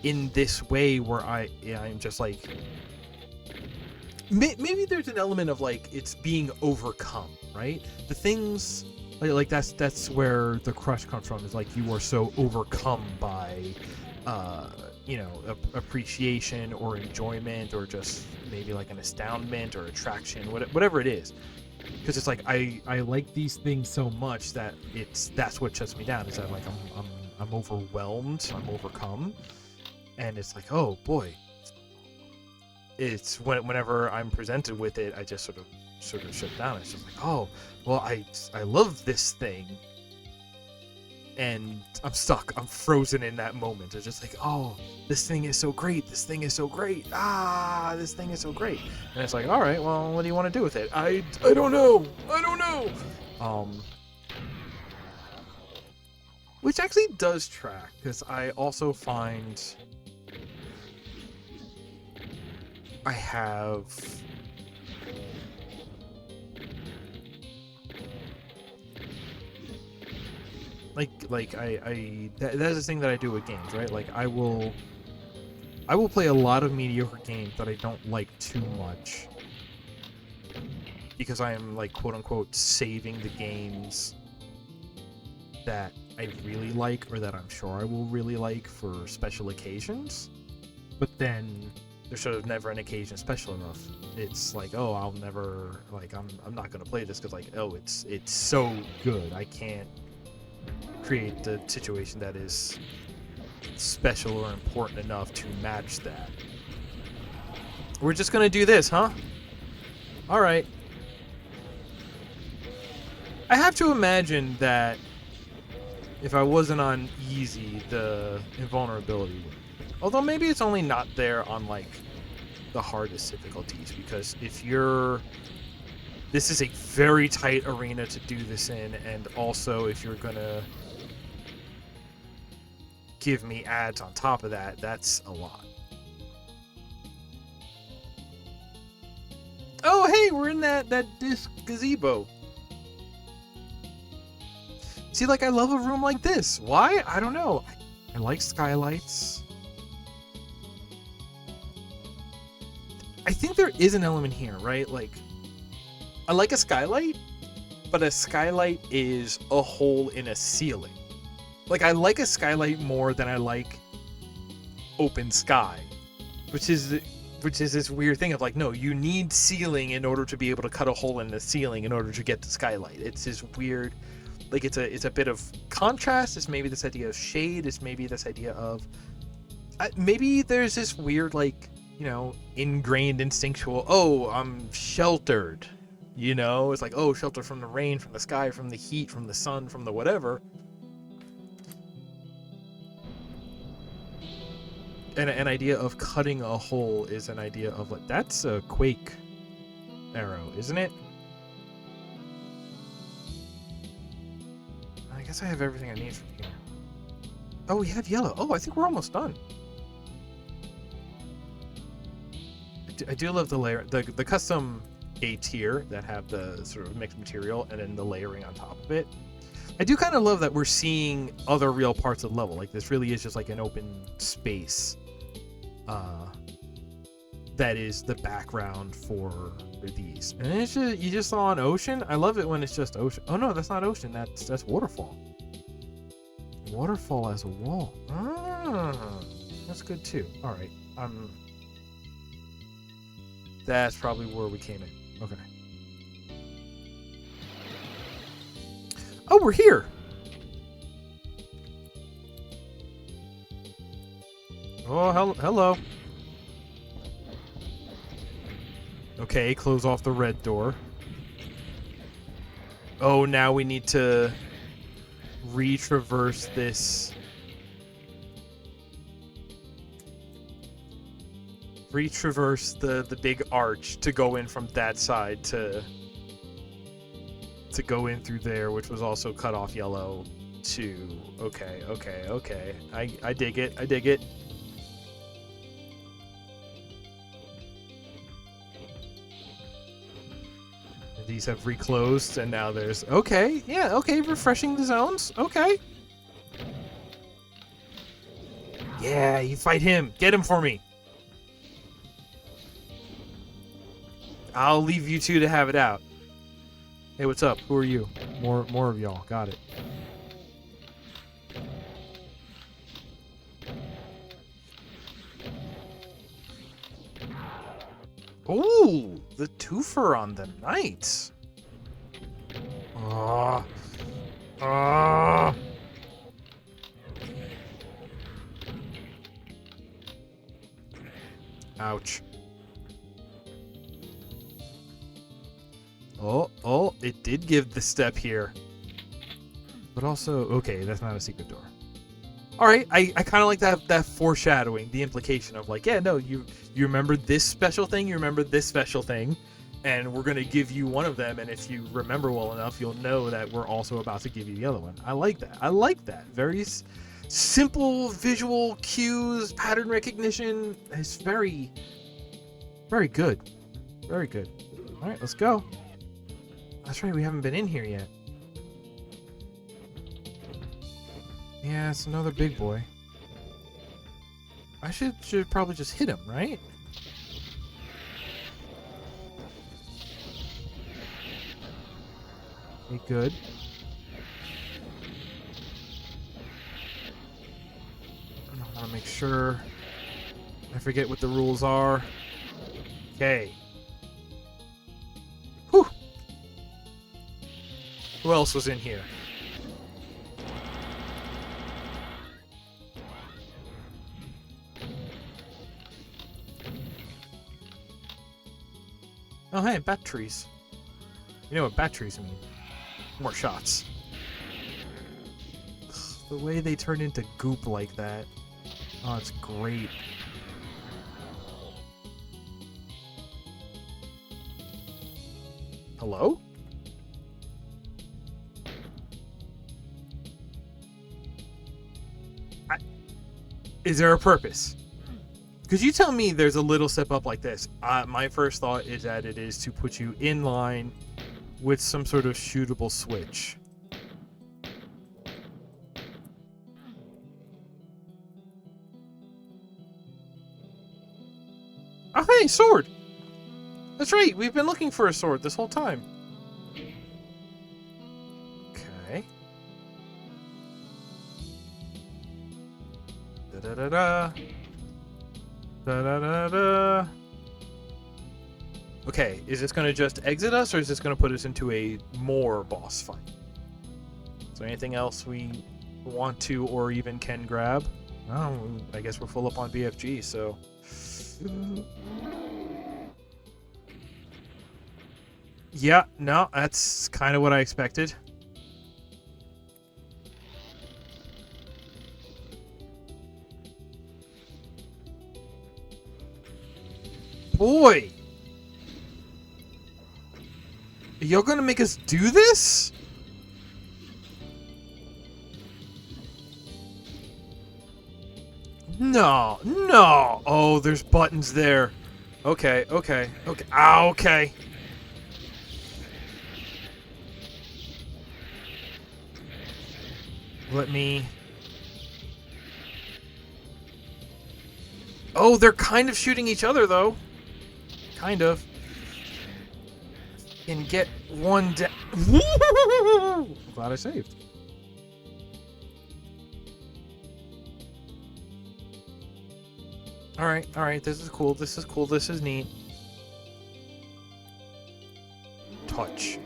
in this way where I'm just like, maybe there's an element of like it's being overcome, right? The things like that's where the crush comes from, is like you are so overcome by appreciation or enjoyment, or just maybe like an astoundment or attraction, whatever it is, because it's like I like these things so much that that's what shuts me down, is that like I'm overwhelmed, I'm overcome, and it's like, oh boy, it's whenever I'm presented with it, I just sort of shut down. It's just like, oh well, I love this thing, and I'm stuck. I'm frozen in that moment. It's just like, oh, this thing is so great. This thing is so great. This thing is so great. And it's like, all right, well, what do you want to do with it? I don't know. I don't know. Which actually does track, because I also find I have that's the thing that I do with games, right? Like I will play a lot of mediocre games that I don't like too much, because I am like, quote unquote, saving the games that I really like, or that I'm sure I will really like, for special occasions. But then there's sort of never an occasion special enough. It's like, oh, I'll never, like, I'm not gonna play this because, like, oh, it's so good. I can't create the situation that is special or important enough to match that. We're just gonna do this, huh? All right. I have to imagine that if I wasn't on easy, the invulnerability would. Although maybe it's only not there on like the hardest difficulties, because if you're, this is a very tight arena to do this in, and also if you're gonna give me ads on top of that, that's a lot. Oh hey, we're in that disc gazebo. See, like, I love a room like this. Why? I don't know. I like skylights. I think there is an element here, right? Like, I like a skylight, but a skylight is a hole in a ceiling. Like, I like a skylight more than I like open sky, which is this weird thing of like, no, you need ceiling in order to be able to cut a hole in the ceiling in order to get the skylight. It's this weird, like, it's a bit of contrast. It's maybe this idea of shade. It's maybe this idea of maybe there's this weird, like, you know, ingrained instinctual, oh, I'm sheltered, you know? It's like, oh, shelter from the rain, from the sky, from the heat, from the sun, from the whatever. And an idea of cutting a hole is an idea of, like, that's a Quake arrow, isn't it? I guess I have everything I need from here. Oh, we have yellow. Oh, I think we're almost done. I do love the layer, the custom gates here that have the sort of mixed material and then the layering on top of it. I do kind of love that we're seeing other real parts of the level. Like, this really is just like an open space that is the background for these. And it's just, you just saw an ocean. I love it when it's just ocean. Oh no, that's not ocean. That's waterfall. Waterfall as a wall. That's good too. All right. That's probably where we came in. Okay. Oh, we're here. Oh, hello. Okay, close off the red door. Oh, now we need to retraverse this. Retraverse the big arch to go in from that side to go in through there, which was also cut off yellow too. Okay. I dig it. I dig it. And these have reclosed, and now there's okay. Yeah, okay, refreshing the zones. Okay. Yeah, you fight him. Get him for me. I'll leave you two to have it out. Hey, what's up? Who are you? More of y'all. Got it. Ooh, the twofer on the knights. Ouch. Oh, it did give the step here. But also, okay, that's not a secret door. Alright, I kind of like that foreshadowing, the implication of like, yeah, no, you remember this special thing, you remember this special thing, and we're going to give you one of them, and if you remember well enough, you'll know that we're also about to give you the other one. I like that. I like that. Very simple visual cues, pattern recognition. It's very, very good. Very good. Alright, let's go. That's right, we haven't been in here yet. Yeah, it's another big boy. I should probably just hit him, right? Okay, good. I want to make sure I forget what the rules are. Okay. Whew. Who else was in here? Oh, hey, bat trees. You know what bat trees mean. More shots. Ugh, the way they turn into goop like that. Oh, it's great. Hello? Is there a purpose? Could you tell me there's a little step up like this? My first thought is that it is to put you in line with some sort of shootable switch. Oh, hey, sword! That's right, we've been looking for a sword this whole time. Okay. Da-da-da-da. Da-da-da-da. Okay, is this going to just exit us, or is this going to put us into a more boss fight? Is there anything else we want to or even can grab? Oh, I guess we're full up on BFG, so... Yeah, no, that's kind of what I expected. Boy! You're gonna make us do this? No, no! Oh, there's buttons there. Okay. Ah, okay. Let me... Oh, they're kind of shooting each other, though. Kind of. And get one down. Glad I saved. Alright, this is cool, this is neat. Touch.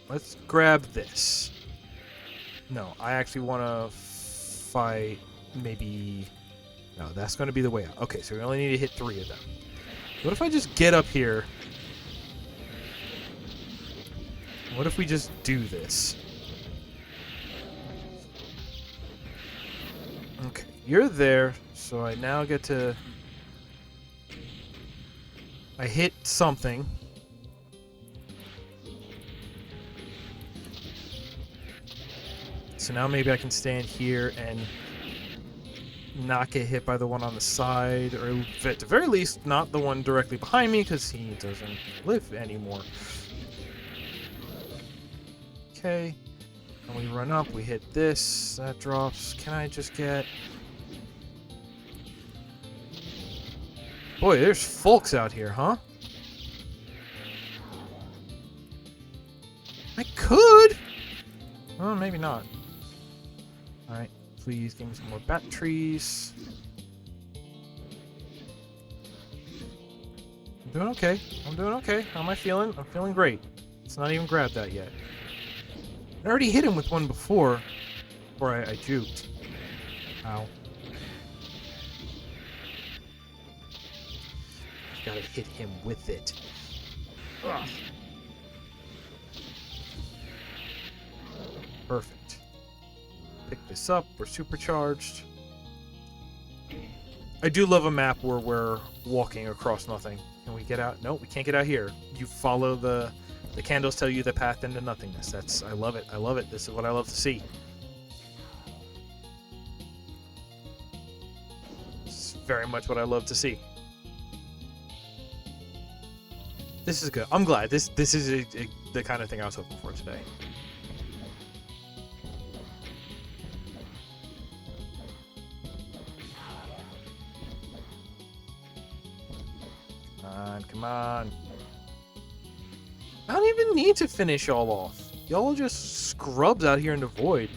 Let's grab this. No, I actually want to fight maybe... No, that's going to be the way out. Okay, so we only need to hit 3 of them. What if I just get up here? What if we just do this? Okay, you're there, so I now get to... I hit something. So now maybe I can stand here and not get hit by the one on the side, or at the very least, not the one directly behind me, because he doesn't live anymore. Okay. And we run up, we hit this, that drops. Can I just get... Boy, there's folks out here, huh? I could! Oh, maybe not. Alright, please give me some more batteries. I'm doing okay. I'm doing okay. How am I feeling? I'm feeling great. It's not even grabbed that yet. I already hit him with one before I juked. Ow. Gotta hit him with it. Ugh. Perfect. Pick this up. We're supercharged. I do love a map where we're walking across nothing. Can we get out? No, we can't get out here. You follow the candles tell you the path into nothingness. I love it. I love it. This is what I love to see. This is very much what I love to see. This is good. I'm glad. This is the kind of thing I was hoping for today. Come on. I don't even need to finish y'all off. Y'all are just scrubs out here in the void.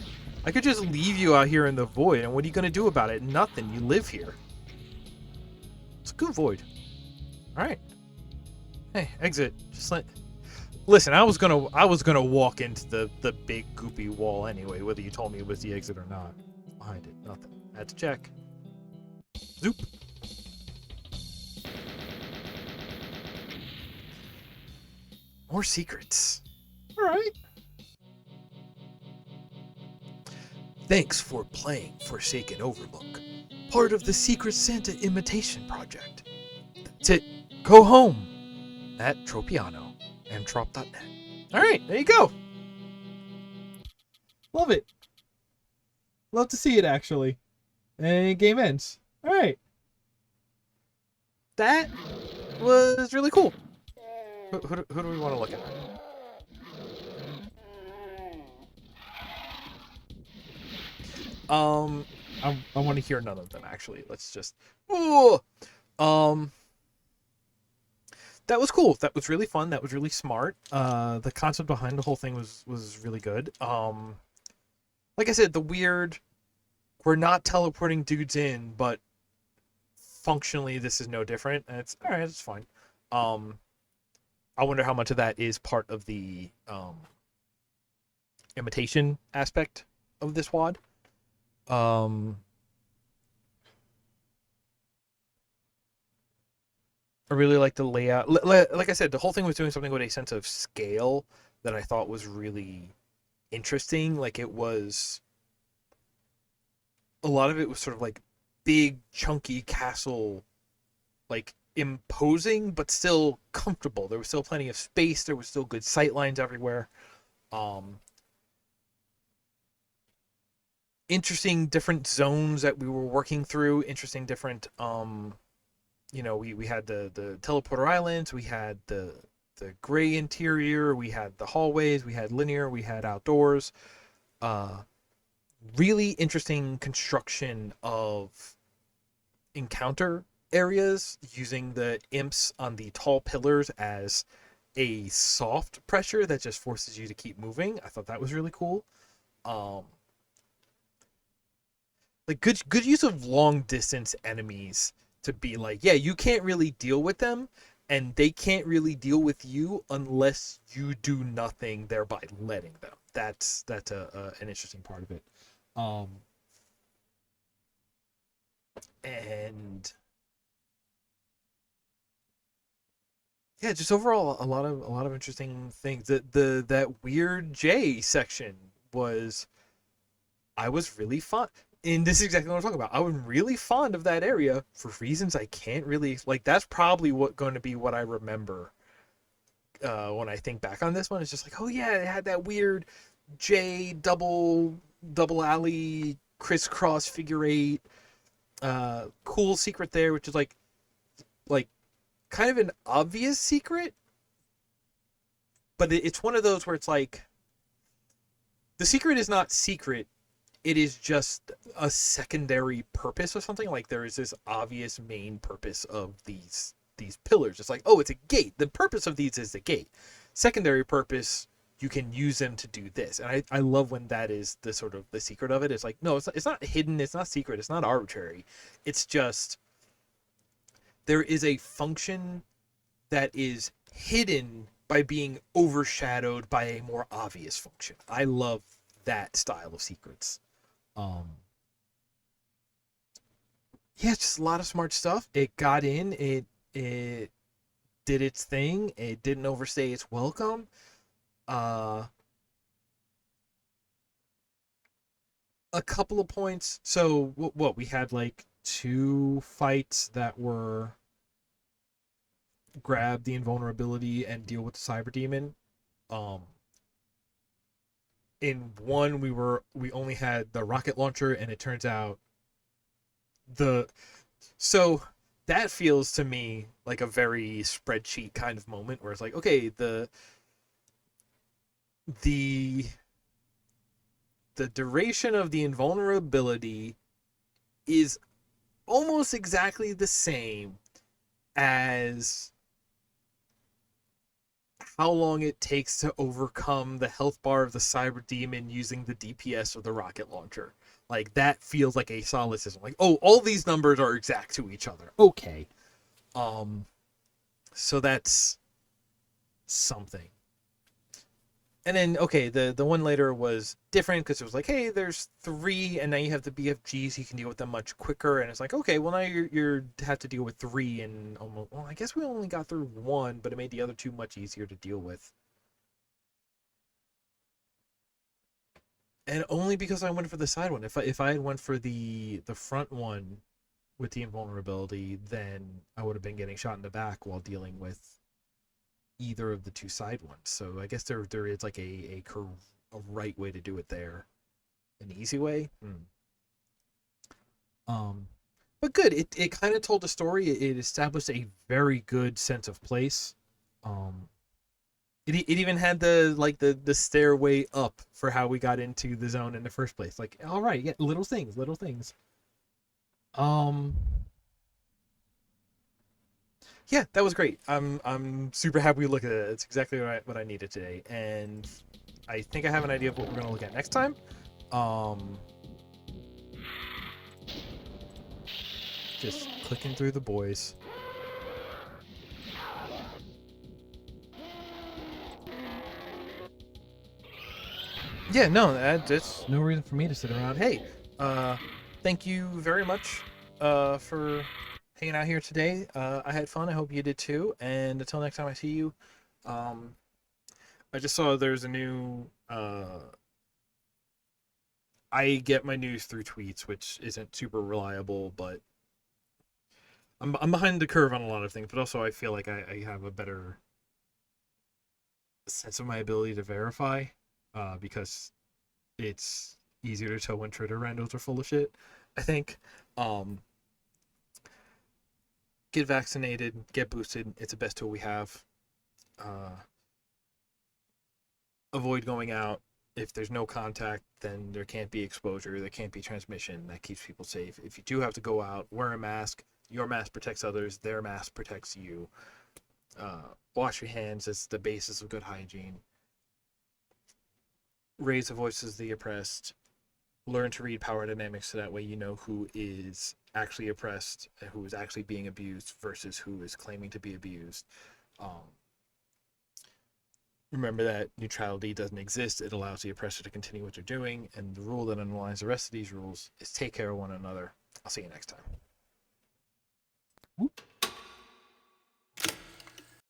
I could just leave you out here in the void, and what are you gonna do about it? Nothing. You live here. It's a good void. Alright. Hey, exit. Just let... Listen, I was gonna walk into the big goopy wall anyway, whether you told me it was the exit or not. Behind it, nothing. I had to check. Zoop. More secrets. Alright. Thanks for playing Forsaken Overlook, part of the Secret Santa Imitation Project. That's it. Go home at Tropiano and Trop.net. Alright, there you go. Love it. Love to see it, actually. And game ends. Alright. That was really cool. Who do we want to look at? I want to hear none of them, actually. Let's just... Ooh! That was cool. That was really fun. That was really smart. The concept behind the whole thing was really good. Like I said, the weird... We're not teleporting dudes in, but functionally this is no different. And it's... Alright, it's fine. I wonder how much of that is part of the imitation aspect of this WAD. I really like the layout. Like I said, the whole thing was doing something with a sense of scale that I thought was really interesting. Like, it was... A lot of it was sort of like big, chunky castle, like, imposing, but still comfortable. There was still plenty of space. There was still good sight lines everywhere. Interesting different zones that we were working through. Interesting different, you know, we had the teleporter islands. We had the gray interior. We had the hallways. We had linear. We had outdoors. Really interesting construction of encounter areas, using the imps on the tall pillars as a soft pressure that just forces you to keep moving. I thought that was really cool. Like, good use of long distance enemies to be like, yeah, you can't really deal with them, and they can't really deal with you unless you do nothing, thereby letting them. That's an interesting part of it. And yeah, just overall a lot of interesting things. That weird J section was I was really fond, and this is exactly what I'm talking about. I was really fond of that area for reasons I can't really like. That's probably what going to be what I remember when I think back on this one. It's just like, oh yeah, it had that weird J double alley crisscross figure eight, cool secret there, which is like kind of an obvious secret, but it's one of those where it's like the secret is not secret. It is just a secondary purpose or something. Like there is this obvious main purpose of these pillars. It's like, oh, it's a gate. The purpose of these is the gate. Secondary purpose, you can use them to do this. And I love when that is the sort of the secret of it. It's like, no, it's not hidden. It's not secret. It's not arbitrary. It's just there is a function that is hidden by being overshadowed by a more obvious function. I love that style of secrets. Um, yeah, it's just a lot of smart stuff. It got in. It did its thing. It didn't overstay its welcome. Uh, a couple of points. So what we had like two fights that were grab the invulnerability and deal with the cyber demon. Um, in one we only had the rocket launcher, and it turns out the so that feels to me like a very spreadsheet kind of moment where it's like, okay, the the duration of the invulnerability is almost exactly the same as how long it takes to overcome the health bar of the cyber demon using the DPS of the rocket launcher. Like that feels like a solid system. Like, oh, all these numbers are exact to each other. Okay. Um so that's something. And then okay, the one later was different because it was like, hey, there's three, and now you have the BFGs, you can deal with them much quicker. And it's like, okay, well now you're have to deal with three, and almost, well, I guess we only got through one, but it made the other two much easier to deal with. And only because I went for the side one. If I had went for the front one with the invulnerability, then I would have been getting shot in the back while dealing with either of the two side ones. So I guess there is like a right way to do it there, an easy way. Um, but good. It kind of told a story. It established a very good sense of place. Um, it even had the stairway up for how we got into the zone in the first place. Like, all right, yeah, little things, little things. Um, yeah, that was great. I'm super happy we looked at it. It's exactly what I needed today, and I think I have an idea of what we're gonna look at next time. Um, just clicking through the boys. Yeah, no, that's no reason for me to sit around. Hey, uh, thank you very much, for hanging out here today. I had fun. I hope you did too. And until next time I see you, um, I just saw there's a new. I get my news through tweets, which isn't super reliable, but I'm behind the curve on a lot of things. But also, I feel like I have a better sense of my ability to verify, because it's easier to tell when Twitter randos are full of shit. I think. Um, get vaccinated, get boosted. It's the best tool we have. Uh, avoid going out. If there's no contact, then there can't be exposure. There can't be transmission. That keeps people safe. If you do have to go out, wear a mask. Your mask protects others. Their mask protects you. Wash your hands. It's the basis of good hygiene. Raise the voices of the oppressed. Learn to read power dynamics so that way you know who is actually oppressed and who is actually being abused versus who is claiming to be abused. Um, Remember that neutrality doesn't exist. It allows the oppressor to continue what they're doing, and the rule that underlies the rest of these rules is take care of one another. I'll see you next time.